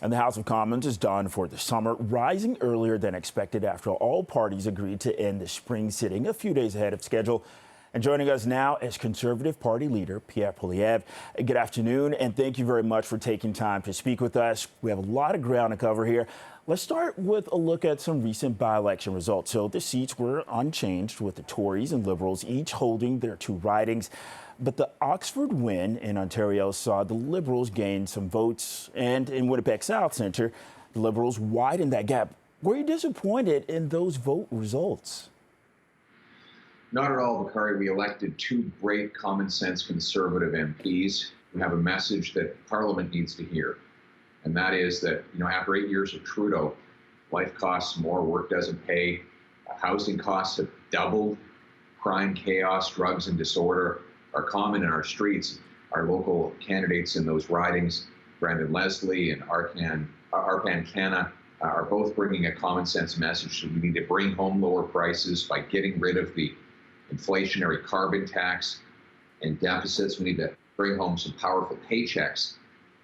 And the House of Commons is done for the summer, rising earlier than expected after all parties agreed to end the spring sitting a few days ahead of schedule. And joining us now is Conservative Party leader Pierre Polievre. Good afternoon, and thank you very much for taking time to speak with us. We have a lot of ground to cover here. Let's start with a look at some recent by-election results. So the seats were unchanged, with the Tories and Liberals each holding their two ridings. But the Oxford win in Ontario saw the Liberals gain some votes. And in Winnipeg South Centre, the Liberals widened that gap. Were you disappointed in those vote results? Not at all, Bakari. We elected two great common sense Conservative MPs who have a message that Parliament needs to hear. And that is that, after 8 years of Trudeau, life costs more, work doesn't pay, housing costs have doubled, crime, chaos, drugs, and disorder are common in our streets. Our local candidates in those ridings, Brandon Leslie and Arpan Canna, are both bringing a common sense message. So we need to bring home lower prices by getting rid of the inflationary carbon tax and deficits. We need to bring home some powerful paychecks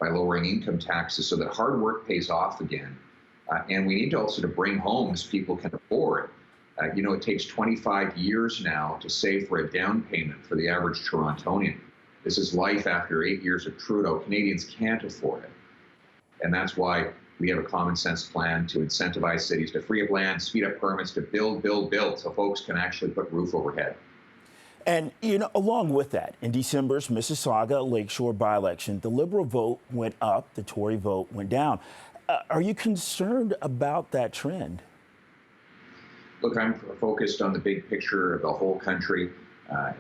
by lowering income taxes so that hard work pays off again. And we need also to bring homes people can afford. It takes 25 years now to save for a down payment for the average Torontonian. This is life after 8 years of Trudeau. Canadians can't afford it. And that's why we have a common sense plan to incentivize cities to free up land, speed up permits, to build, so folks can actually put roof overhead. And, along with that, in December's Mississauga Lakeshore by-election, the Liberal vote went up, the Tory vote went down. Are you concerned about that trend? Look, I'm focused on the big picture of the whole country,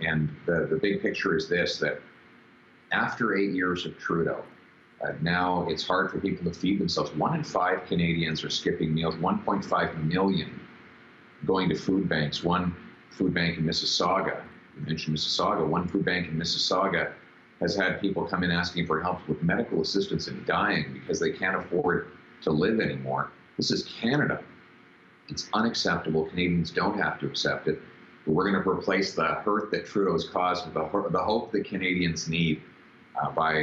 and the big picture is this, that after 8 years of Trudeau, now it's hard for people to feed themselves. 1 in 5 Canadians are skipping meals, 1.5 million going to food banks. One food bank in Mississauga, you mentioned Mississauga, one food bank in Mississauga has had people come in asking for help with medical assistance and dying because they can't afford to live anymore. This is Canada. It's unacceptable. Canadians don't have to accept it. But we're going to replace the hurt that Trudeau's caused with the hope that Canadians need by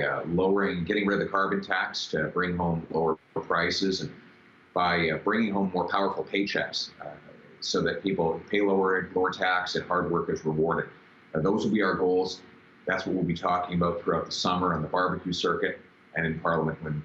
getting rid of the carbon tax to bring home lower prices, and by bringing home more powerful paychecks so that people pay lower tax and hard work is rewarded. Those will be our goals. That's what we'll be talking about throughout the summer on the barbecue circuit and in Parliament when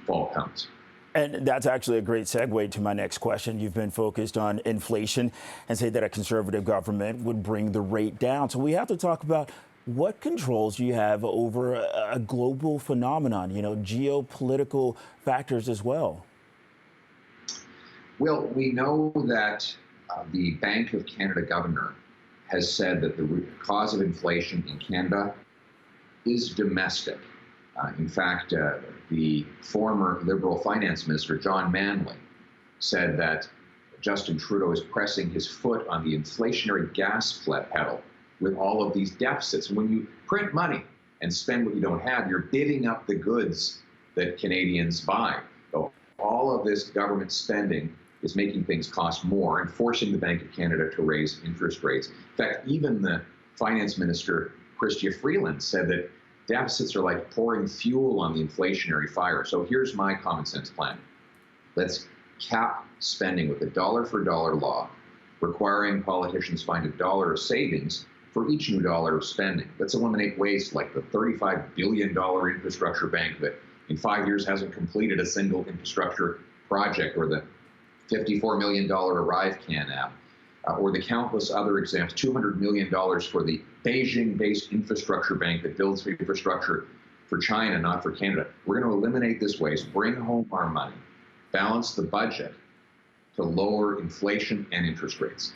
fall comes. And that's actually a great segue to my next question. You've been focused on inflation and say that a Conservative government would bring the rate down. So we have to talk about what controls you have over a global phenomenon, geopolitical factors as well. Well, we know that the Bank of Canada governor has said that the cause of inflation in Canada is domestic. In fact, the former Liberal finance minister, John Manley, said that Justin Trudeau is pressing his foot on the inflationary gas pedal with all of these deficits. And when you print money and spend what you don't have, you're bidding up the goods that Canadians buy. So all of this government spending is making things cost more and forcing the Bank of Canada to raise interest rates. In fact, even the finance minister, Chrystia Freeland, said that deficits are like pouring fuel on the inflationary fire. So here's my common sense plan. Let's cap spending with a dollar-for-dollar law, requiring politicians find $1 of savings for each new dollar of spending. Let's eliminate waste like the $35 billion infrastructure bank that in 5 years hasn't completed a single infrastructure project, or the $54 million ArriveCan app, or the countless other examples, $200 million for the Beijing-based infrastructure bank that builds infrastructure for China, not for Canada. We're going to eliminate this waste, bring home our money, balance the budget to lower inflation and interest rates.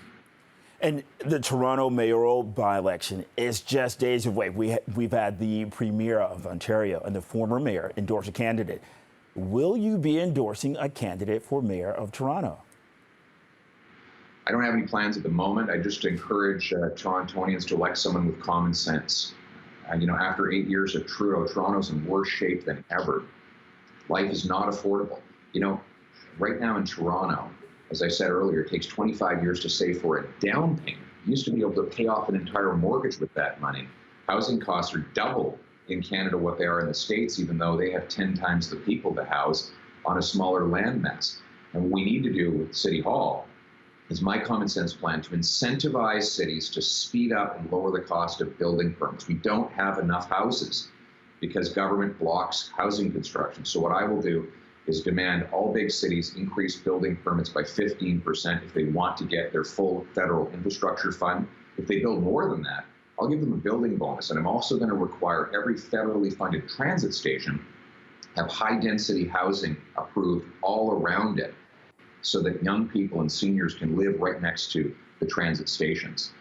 And the Toronto mayoral by-election is just days away. We've had the Premier of Ontario and the former mayor endorse a candidate. Will you be endorsing a candidate for mayor of Toronto? I don't have any plans at the moment. I just encourage Torontonians to elect someone with common sense. After 8 years of Trudeau, Toronto's in worse shape than ever. Life is not affordable. Right now in Toronto, as I said earlier, it takes 25 years to save for a down payment. You used to be able to pay off an entire mortgage with that money. Housing costs are double in Canada what they are in the States, even though they have 10 times the people to house on a smaller land mass. And what we need to do with City Hall is my common sense plan to incentivize cities to speed up and lower the cost of building permits. We don't have enough houses because government blocks housing construction. So what I will do is demand all big cities increase building permits by 15% if they want to get their full federal infrastructure fund. If they build more than that, I'll give them a building bonus. And I'm also going to require every federally funded transit station have high density housing approved all around it so that young people and seniors can live right next to the transit stations.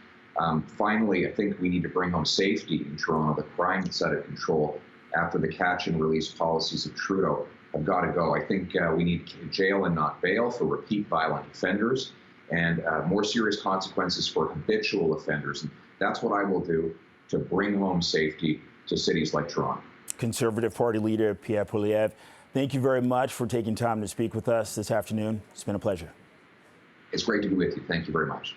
Finally, I think we need to bring home safety in Toronto. The crime that's out of control after the catch and release policies of Trudeau have got to go. I think we need jail and not bail for repeat violent offenders and more serious consequences for habitual offenders. And that's what I will do to bring home safety to cities like Toronto. Conservative Party leader Pierre Polievre, thank you very much for taking time to speak with us this afternoon. It's been a pleasure. It's great to be with you. Thank you very much.